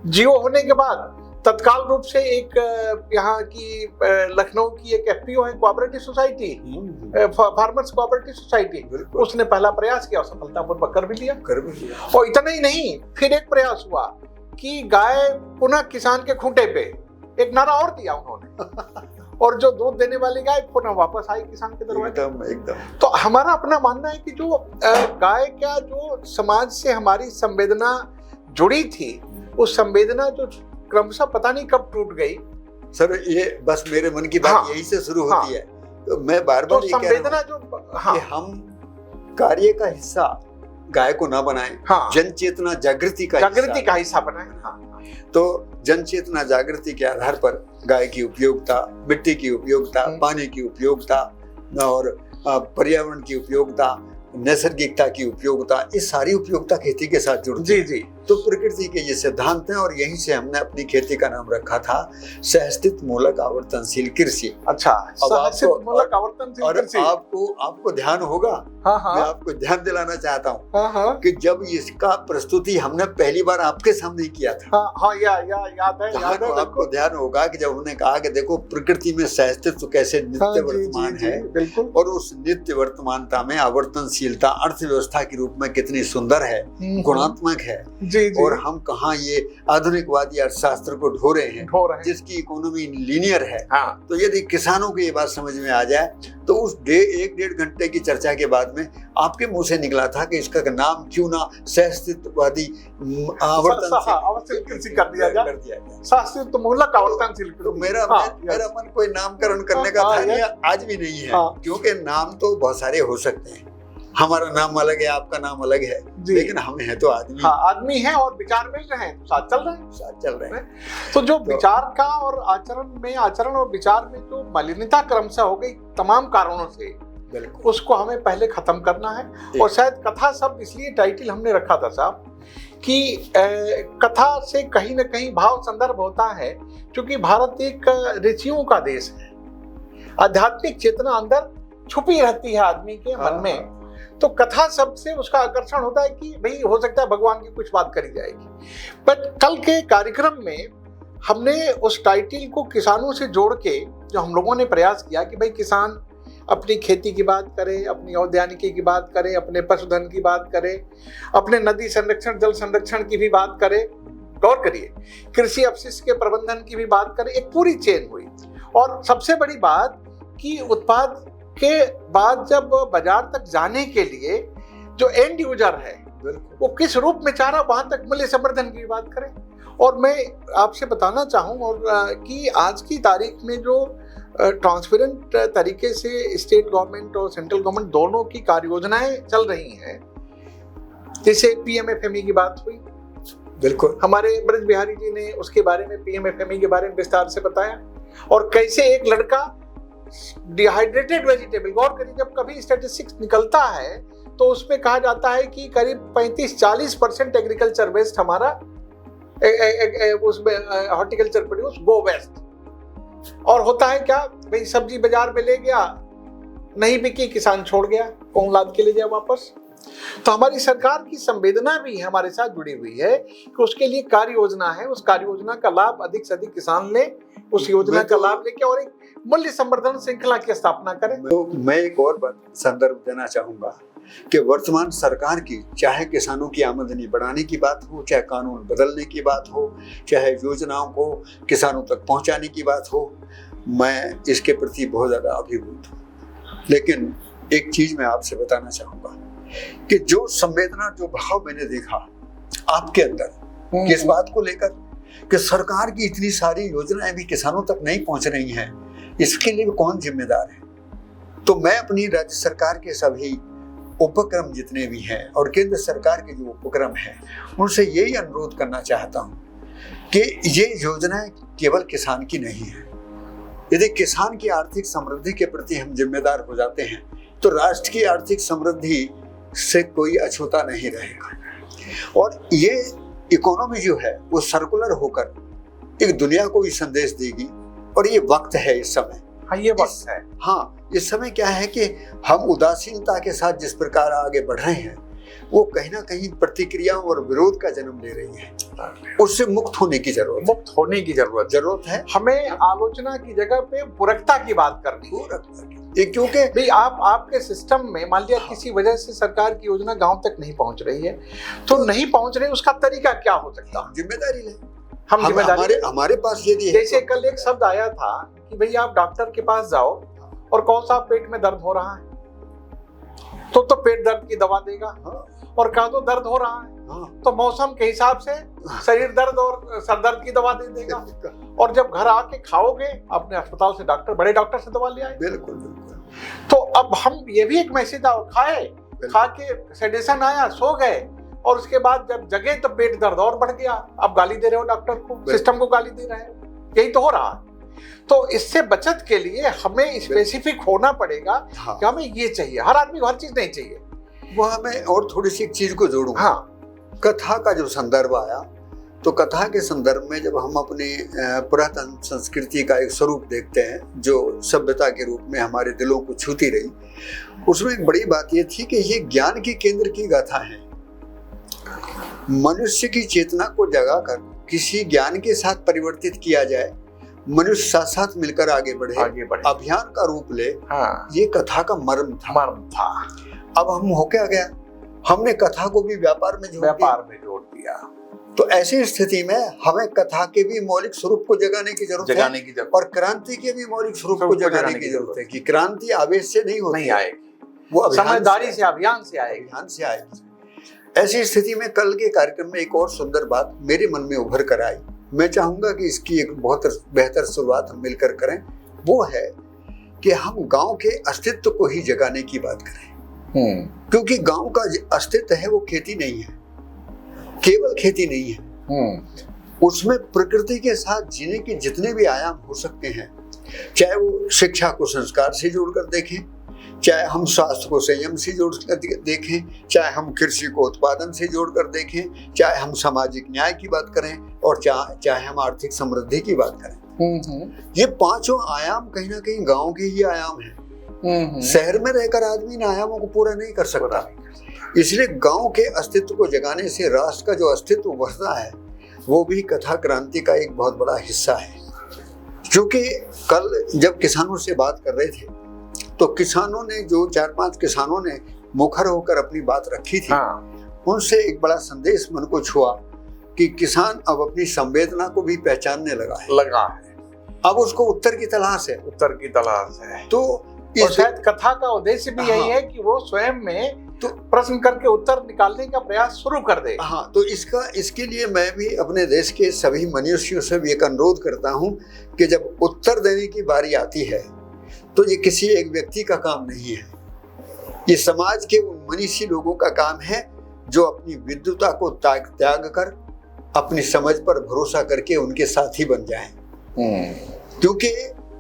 जियो होने के बाद तत्काल रूप से एक यहाँ की लखनऊ की एक एफपीओ है, cooperative society, farmers cooperative society, उसने पहला प्रयास किया और सफलतापूर्वक कर भी लिया। और इतना ही नहीं, फिर एक प्रयास हुआ कि गाय पुनः किसान के खूंटे पे, एक नारा और दिया उन्होंने और जो दूध देने वाली गाय पुनः वापस आई किसान के दरवाजे। एकदम। तो हमारा अपना मानना है कि जो गाय क्या, जो समाज से हमारी संवेदना जुड़ी थी, उस संवेदना जो क्रमशः पता नहीं कब टूट गई। सर, ये बस मेरे मन की बात यही से शुरू होती है। तो मैं बार-बार ये कह रहा हूं कि हम कार्य का हिस्सा गाय को ना बनाएं, जन चेतना जागृति का हिस्सा बनाएं। तो जन चेतना जागृति के आधार पर गाय की उपयोगिता, मिट्टी की उपयोगिता, पानी की उपयोगिता और पर्यावरण की उपयोगिता, नैसर्गिकता की उपयोगिता, इस सारी उपयोगिता खेती के साथ जुड़ती है। जी। तो प्रकृति के ये सिद्धांत हैं और यहीं से हमने अपनी खेती का नाम रखा था सहस्तित मूलक आवर्तनशील कृषि। अच्छा, सहस्तित मूलक आवर्तनशील कृषि। आपको ध्यान होगा, मैं आपको ध्यान दिलाना चाहता हूँ कि जब इसका प्रस्तुति हमने पहली बार आपके सामने किया था, याद है आपको ध्यान होगा कि जब हमने कहा कि देखो प्रकृति में सहस्तित्व कैसे नित्य वर्तमान है और उस नित्य वर्तमानता में आवर्तनशीलता अर्थव्यवस्था के रूप में कितनी सुंदर है, गुणात्मक है। और हम कहाँ ये आधुनिकवादी अर्थशास्त्र को ढो रहे हैं जिसकी इकोनॉमी लीनियर है। तो यदि किसानों को ये बात समझ में आ जाए तो उस 1-1.5 घंटे की चर्चा के बाद में आपके मुंह से निकला था कि इसका नाम क्यों ना सहस्तित्ववादी आवर्तनशील कृषि कर दिया जाए, सहस्तित्व मूलक आवर्तनशील। तो मेरा मन कोई नामकरण करने का धैर्य आज भी नहीं है, क्योंकि नाम तो बहुत सारे हो सकते हैं। हमारा नाम अलग है, आपका नाम अलग है, लेकिन हम हैं तो आदमी। आदमी हैं और विचार मिल रहे हैं, साथ चल रहे हैं। तो जो विचार का और आचरण और विचार में जो मलिनता क्रमशः हो गई तमाम कारणों से, उसको हमें पहले खत्म करना है। और शायद कथा शब्द इसलिए टाइटल हमने रखा था साहब कि कथा से कहीं ना कहीं भाव संदर्भ होता है, क्योंकि भारत एक ऋषियों का देश है, आध्यात्मिक चेतना अंदर छुपी रहती है आदमी के मन में। तो कथा शब्द से उसका आकर्षण होता है कि भाई हो सकता है भगवान की कुछ बात करी जाएगी। बट कल के कार्यक्रम में हमने उस टाइटल को किसानों से जोड़ के जो हम लोगों ने प्रयास किया कि भाई किसान अपनी खेती की बात करे, अपनी औद्यानिकी की बात करे, अपने पशुधन की बात करे, अपने नदी संरक्षण, जल संरक्षण की भी बात करे, गौर करिए कृषि अपशिष्ट के प्रबंधन की भी बात करे, एक पूरी चेन हुई। और सबसे बड़ी बात कि उत्पाद के बाद जब बाजार तक जाने के लिए जो एंड यूजर है वो किस रूप में चाह रहा, वहां तक मूल्य संवर्धन की बात करें। और मैं आपसे बताना चाहूँ और कि आज की तारीख में जो ट्रांसपेरेंट तरीके से स्टेट गवर्नमेंट और सेंट्रल गवर्नमेंट दोनों की कार्य योजनाएं चल रही हैं, जैसे पीएमएफएमई की बात हुई, बिल्कुल। हमारे ब्रज बिहारी जी ने उसके बारे में, पीएमएफएमई के बारे में विस्तार से बताया, और कैसे एक लड़का डिहाइड्रेटेड वेजिटेबल, गौर करिए जब कभी स्टैटिस्टिक्स निकलता है तो उसमें कहा जाता है कि करीब 35-40% एग्रीकल्चर वेस्ट हमारा उसमें हॉर्टिकल्चर प्रोड्यूस गो वेस्ट। और होता है क्या भाई, सब्जी बाजार में ले गया, नहीं बिकी, किसान छोड़ गया, कौन लाद के ले जाए वापस। तो हमारी सरकार की संवेदना भी हमारे साथ जुड़ी हुई है कि उसके लिए कार्य योजना है, उस कार्य योजना का लाभ अधिक से अधिक किसान ले, उस योजना का लाभ लेके और एक मूल्य संवर्धन श्रृंखला की स्थापना करें। तो मैं एक और बात संदर्भ देना चाहूंगा कि वर्तमान सरकार की, चाहे किसानों की आमदनी बढ़ाने की बात हो, चाहे कानून बदलने की बात हो, चाहे योजनाओं को किसानों तक पहुंचाने की बात हो, मैं इसके प्रति बहुत ज्यादा अभिभूत हूँ। लेकिन एक चीज मैं आपसे बताना चाहूंगा कि जो संवेदना, जो भाव मैंने देखा आपके अंदर इस बात को लेकर कि सरकार की इतनी सारी योजनाएं भी किसानों तक नहीं पहुंच रही हैं, इसके लिए कौन जिम्मेदार है। तो मैं अपनी राज्य सरकार के सभी उपक्रम जितने भी हैं और केंद्र सरकार के जो उपक्रम हैं, उनसे यही अनुरोध करना चाहता हूं कि ये योजनाएं केवल किसान की नहीं है। यदि किसान की आर्थिक समृद्धि के प्रति हम जिम्मेदार हो जाते हैं तो राष्ट्र की आर्थिक समृद्धि से कोई अछूता नहीं रहेगा। और ये इकोनॉमी जो है वो सर्कुलर होकर एक दुनिया को भी संदेश देगी। और ये वक्त है इस समय। हाँ, ये वक्त है। हाँ, इस समय क्या है कि हम उदासीनता के साथ जिस प्रकार आगे बढ़ रहे हैं, वो कहीं ना कहीं प्रतिक्रियाओं और विरोध का जन्म ले रही है। उससे मुक्त होने की जरूरत है। हमें आलोचना की जगह पे पूरकता की बात करनी है, क्योंकि भाई आपके सिस्टम में मान लिया किसी वजह से सरकार की योजना गांव तक नहीं पहुंच रही है, तो नहीं पहुंच रही, उसका तरीका क्या हो सकता है? जिम्मेदारी ले, हम जिम्मेदारी हमारे पास यदि जैसे कल एक शब्द आया था कि भाई आप डॉक्टर के पास जाओ और कौन सा पेट में दर्द हो रहा है तो पेट दर्द की दवा देगा, और कहा तो दर्द हो रहा है तो मौसम के हिसाब से शरीर दर्द और सर दर्द की दवा दे देगा। और जब घर आके खाओगे अपने अस्पताल से बड़े डॉक्टर से दवा ले आए। बिल्कुल। तो अब हम ये भी एक मैसेज खा के सेडेशन आया, सो गए, और उसके बाद जब जगे तो पेट दर्द और बढ़ गया। अब गाली दे रहे हो डॉक्टर को, सिस्टम को गाली दे रहे हो, यही तो हो रहा है। तो इससे बचत के लिए हमें स्पेसिफिक होना पड़ेगा कि हमें ये चाहिए। हर आदमी को हर चीज नहीं चाहिए। वह मैं और थोड़ी सी एक चीज को जोड़ूंगा। हाँ, कथा का जो संदर्भ आया, तो कथा के संदर्भ में जब हम अपनी पुरातन संस्कृति का एक स्वरूप देखते हैं जो सभ्यता के रूप में हमारे दिलों को छूती रही, उसमें एक बड़ी बात यह थी कि ये ज्ञान के केंद्र की गाथा है। मनुष्य की चेतना को जगाकर किसी ज्ञान के साथ परिवर्तित किया जाए, मनुष्य साथ साथ मिलकर आगे बढ़े, अभियान का रूप ले। हाँ, ये कथा का मर्म था। अब हम हो क्या गया, हमने कथा को भी व्यापार में जोड़ दिया। तो ऐसी स्थिति में हमें कथा के भी मौलिक स्वरूप को जगाने की जरूरत है और क्रांति के भी मौलिक स्वरूप को जगाने की जरूरत है कि क्रांति आवेश से नहीं होती, वो समझदारी से, अभियान से आएगी। ऐसी स्थिति में कल के कार्यक्रम में एक और सुंदर बात मेरे मन में उभर कर आई। मैं चाहूंगा कि इसकी एक बहुत बेहतर शुरुआत हम मिलकर करें। वो है कि हम गांव के अस्तित्व को ही जगाने की बात करें, क्योंकि गांव का अस्तित्व है वो खेती नहीं है, केवल खेती नहीं है। उसमें प्रकृति के साथ जीने के जितने भी आयाम हो सकते हैं, चाहे वो शिक्षा को संस्कार से जोड़कर देखें, चाहे हम स्वास्थ्य को संयम से जोड़कर देखें, चाहे हम कृषि को उत्पादन से जोड़कर देखें, चाहे हम सामाजिक न्याय की बात करें और चाहे हम आर्थिक समृद्धि की बात करें। ये पांचों आयाम कहीं ना कहीं गांव के ही आयाम हैं। शहर में रहकर आदमी इन आयामों को पूरा नहीं कर सकता। इसलिए गांव के अस्तित्व को जगाने से राष्ट्र का जो अस्तित्व बढ़ता है वो भी कथा क्रांति का एक बहुत बड़ा हिस्सा है। क्योंकि कल जब किसानों से बात कर रहे थे तो किसानों ने, जो 4-5 किसानों ने मुखर होकर अपनी बात रखी थी, उनसे एक बड़ा संदेश मन को छुआ कि किसान अब अपनी संवेदना को भी पहचानने लगा है। अब उसको उत्तर की तलाश है। तो शायद कथा का उद्देश्य भी यही है कि वो स्वयं में तो प्रश्न करके उत्तर निकालने का प्रयास शुरू कर दे। हाँ, तो इसके लिए मैं भी अपने देश के सभी मनुष्यों से भी एक अनुरोध करता हूँ कि जब उत्तर देने की बारी आती है तो ये किसी एक व्यक्ति का काम नहीं है, ये समाज के उन मनीषी लोगों का काम है जो अपनी विद्वता को त्याग कर अपनी समझ पर भरोसा करके उनके साथी बन जाएं। क्योंकि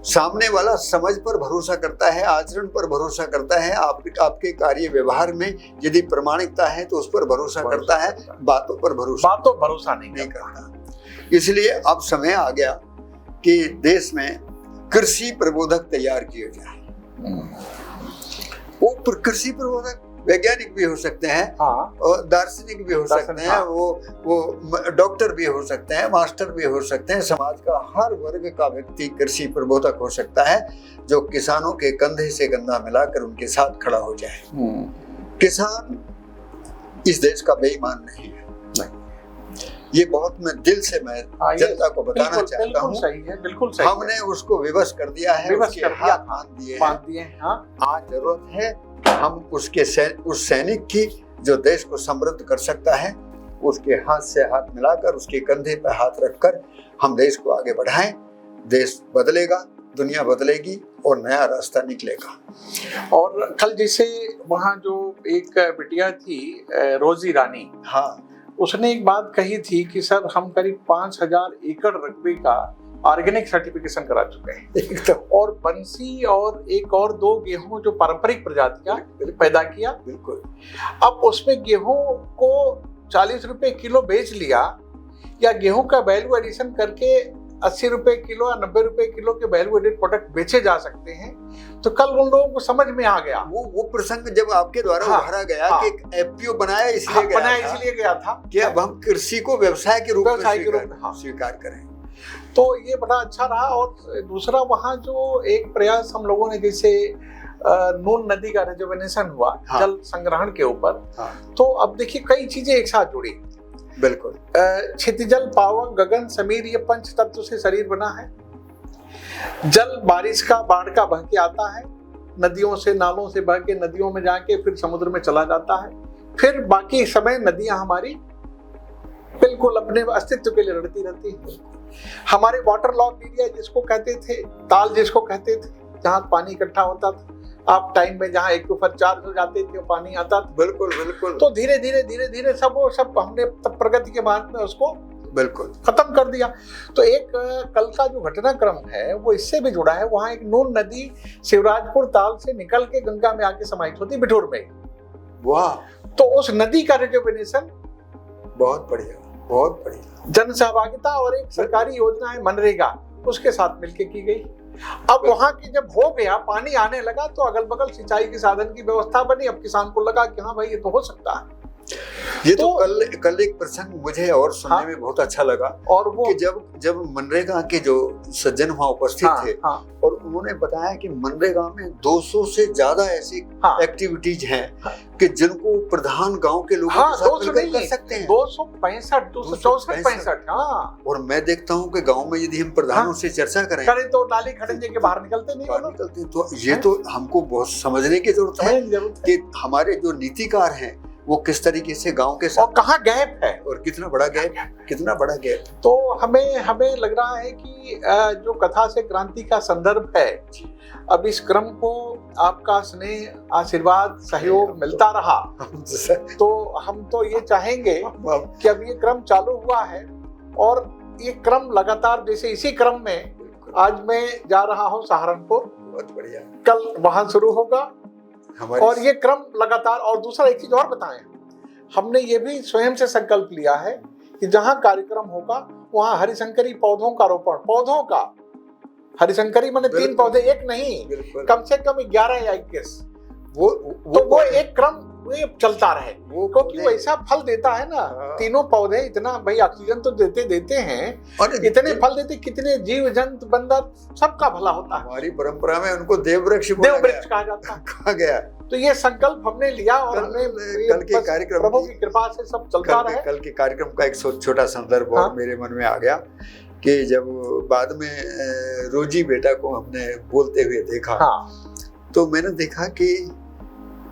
सामने वाला समझ पर भरोसा करता है, आचरण पर भरोसा करता है, आपके कार्य व्यवहार में यदि प्रामाणिकता है तो उस पर भरोसा करता है, बातों पर भरोसा नहीं करता। इसलिए अब समय आ गया कि देश में कृषि प्रबोधक तैयार किए जाए। वो कृषि प्रबोधक वैज्ञानिक भी हो सकते हैं, हाँ, और दार्शनिक भी हो सकते हैं, वो डॉक्टर भी हो सकते हैं, मास्टर भी हो सकते हैं। समाज का हर वर्ग का व्यक्ति कृषि प्रबोधक हो सकता है, जो किसानों के कंधे से कंधा मिलाकर उनके साथ खड़ा हो जाए। किसान इस देश का बेईमान नहीं है। ये बहुत मैं दिल से जनता को बताना चाहता हूँ। बिल्कुल सही। हमने उसको विवश कर दिया है, उसके हाथ बांध दिए हैं। आज जरूरत है हम उस सैनिक की जो देश को समृद्ध कर सकता है, उसके हाथ से हाथ मिलाकर, उसके कंधे पर हाथ रखकर हम देश को आगे बढ़ाएं। देश बदलेगा, दुनिया बदलेगी और नया रास्ता निकलेगा। और कल जैसे वहाँ जो एक बिटिया थी रोजी रानी, हाँ, उसने एक बात कही थी कि सर हम करीब 5000 एकड़ रकबे का ऑर्गेनिक सर्टिफिकेशन करा चुके हैं, और बंसी और एक और 2 गेहूं जो पारंपरिक प्रजातियां पैदा किया। बिल्कुल। अब उसमें गेहूं को 40 रुपए किलो बेच लिया, या गेहूं का वैल्यू एडिशन करके 80 रुपए किलो या 90 रुपए किलो के वैल्यू एडेड प्रोडक्ट बेचे जा सकते हैं। तो कल उन लोगों को समझ में आ गया वो प्रसंग जब आपके द्वारा उभारा गया कि एक एफपीओ बनाया इसलिए गया था कि अब हम कृषि को व्यवसाय के रूप में स्वीकार करें। तो ये बड़ा अच्छा रहा। और दूसरा वहाँ जो एक प्रयास हम लोगों ने, जैसे नून नदी का रिजुवेनेशन हुआ, हाँ, जल संग्रहण के ऊपर, हाँ, तो अब देखिए कई चीजें एक साथ जुड़ी। बिल्कुल। क्षितिजल, पावक, गगन, समीर, ये 5 तत्व से शरीर बना है। जल बारिश का, बाढ़ का बह के आता है, नदियों से, नालों से बह के नदियों में जाके फिर समुद्र में चला जाता है। फिर बाकी समय नदियां हमारी बिल्कुल अपने अस्तित्व के लिए लड़ती रहती है। हमारे वाटर लॉग एरिया जिसको कहते थे, ताल जिसको कहते थे, जहाँ पानी इकट्ठा होता था, आप टाइम में जहाँ एक ऊपर चार्ज हो जाते थे, पानी आता था। बिल्कुल बिल्कुल। तो धीरे धीरे सब हमने तब प्रगति के मार्ग में उसको बिल्कुल खत्म कर दिया। तो एक कल का जो घटनाक्रम है वो इससे भी जुड़ा है। वहाँ एक नून नदी शिवराजपुर ताल से निकल के गंगा में आके समाहित होती बिठूर में। वाह। तो उस नदी का रिजुवेनेशन बहुत बढ़िया, बहुत बढ़िया। जन सहभागिता और एक सरकारी योजना है मनरेगा, उसके साथ मिलके की गई। अब वहां की जब हो गया, पानी आने लगा, तो अगल बगल सिंचाई के साधन की व्यवस्था बनी। अब किसान को लगा कि हाँ भाई ये तो हो सकता है। ये तो कल एक प्रसंग मुझे और सुनने हाँ, में बहुत अच्छा लगा। और वो कि जब मनरेगा के जो सज्जन वहाँ उपस्थित थे, और उन्होंने बताया कि मनरेगा में 200 से ज्यादा ऐसी एक्टिविटीज हैं कि जिनको प्रधान गांव के लोगों के साथ मिलकर कर सकते हैं। 265, 264, हाँ। और मैं देखता हूँ कि गांव में यदि हम प्रधानों से चर्चा करें तो नाली खड़ंजे के बाहर निकलते नहीं। तो ये तो हमको बहुत समझने की जरूरत है कि हमारे जो नीतिकार हैं वो किस तरीके से गांव के साथ, और कहाँ गैप है, और कितना बड़ा गैप। तो हमें लग रहा है कि जो कथा से क्रांति का संदर्भ है, अब इस क्रम को आपका स्नेह, आशीर्वाद, सहयोग मिलता रहा तो हम तो ये चाहेंगे कि अब ये क्रम चालू हुआ है, और ये क्रम लगातार, जैसे इसी क्रम में आज मैं जा रहा हूँ सहारनपुर, बहुत बढ़िया, कल वहां शुरू होगा, और ये क्रम लगातार। और दूसरा एक चीज और बताएं, हमने ये भी स्वयं से संकल्प लिया है कि जहां कार्यक्रम होगा वहां हरिशंकरी पौधों का रोपण, पौधों का हरिशंकरी माने 3 पौधे, एक नहीं, कम से कम 11 या 21, वो एक क्रम ये चलता रहे, क्योंकि वो ऐसा फल देता है ना। तीनों पौधे इतना भाई ऑक्सीजन तो देते हैं, और इतने फल देते, कितने जीव जंतु बंदर सबका भला होता है। हमारी परंपरा में उनको देववृक्ष कहा जाता है। कहा गया। तो ये संकल्प हमने लिया, और हमने कल के कार्यक्रम, प्रभु की कृपा से सब चलता रहे। कल के कार्यक्रम का एक छोटा संदर्भ और मेरे मन में आ गया कि जब बाद में रोजी बेटा को हमने बोलते हुए देखा, तो मैंने देखा कि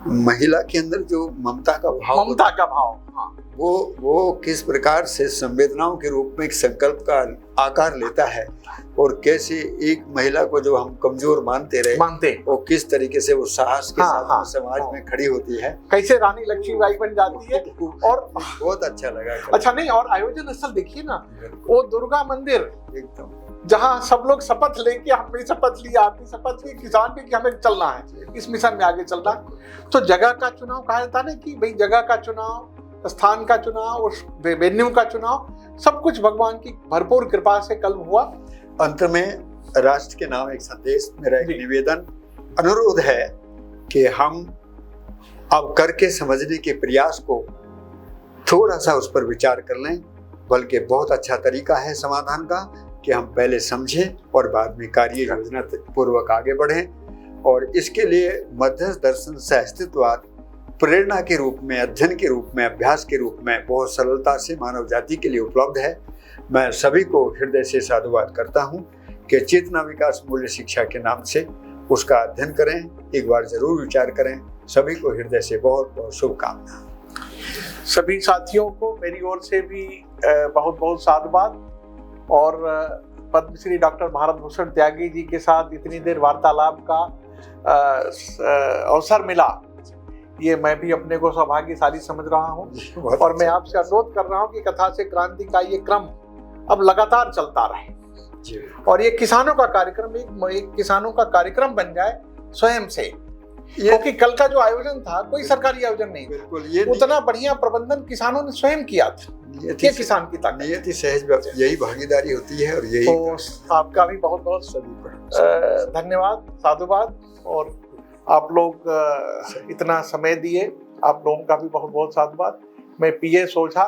महिला के अंदर जो ममता का भाव, वो किस प्रकार से संवेदनाओं के रूप में एक संकल्प का आकार लेता है, और कैसे एक महिला को जो हम कमजोर मानते वो किस तरीके से वो साहस के साथ समाज में खड़ी होती है, कैसे रानी लक्ष्मीबाई बन जाती है। और बहुत अच्छा लगा। अच्छा नहीं, और आयोजन स्थल देखिए ना, वो दुर्गा मंदिर एकदम, जहाँ सब लोग शपथ लेके, हमने शपथ लिया, आपने शपथ ली, किसान भी कि हमें चलना है, इस मिशन में आगे चलना। तो जगह का चुनाव कहा जाता ना कि भाई जगह का चुनाव, स्थान का चुनाव और वेन्यू का चुनाव, सब कुछ भगवान की भरपूर कृपा से कल हुआ। अंत में राष्ट्र के नाम एक संदेश, मेरा एक निवेदन अनुरोध है कि हम अब करके समझने के प्रयास को थोड़ा सा उस पर विचार कर लें, बल्कि बहुत अच्छा तरीका है समाधान का कि हम पहले समझें और बाद में कार्य योजना पूर्वक आगे बढ़ें। और इसके लिए मध्यस्थ दर्शन सह अस्तित्ववाद प्रेरणा के रूप में, अध्ययन के रूप में, अभ्यास के रूप में बहुत सरलता से मानव जाति के लिए उपलब्ध है। मैं सभी को हृदय से साधुवाद करता हूँ कि चेतना विकास मूल्य शिक्षा के नाम से उसका अध्ययन करें, एक बार जरूर विचार करें। सभी को हृदय से बहुत बहुत शुभकामना। सभी साथियों को मेरी ओर से भी बहुत बहुत साधुवाद। और पद्मश्री डॉक्टर भारत भूषण त्यागी जी के साथ इतनी देर वार्तालाप का अवसर मिला, ये मैं भी अपने को सौभाग्यशाली समझ रहा हूँ। और मैं आपसे अनुरोध कर रहा हूँ कि कथा से क्रांति का ये क्रम अब लगातार चलता रहे और ये किसानों का कार्यक्रम एक किसानों का कार्यक्रम बन जाए स्वयं से, क्योंकि कल का जो आयोजन था कोई सरकारी आयोजन नहीं, बिल्कुल ये उतना बढ़िया प्रबंधन किसानों ने स्वयं किया था। ये किसान की ताकत, नियति सहज, यही भागीदारी होती है। और यही तो आपका भी बहुत बहुत धन्यवाद, साधुवाद। और आप लोग इतना समय दिए, आप लोगों का भी बहुत बहुत साधुवाद। मैं पीए सोझा,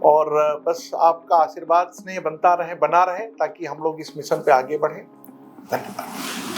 और बस आपका आशीर्वाद स्नेह बना रहे ताकि हम लोग इस मिशन पे आगे बढ़ें। धन्यवाद।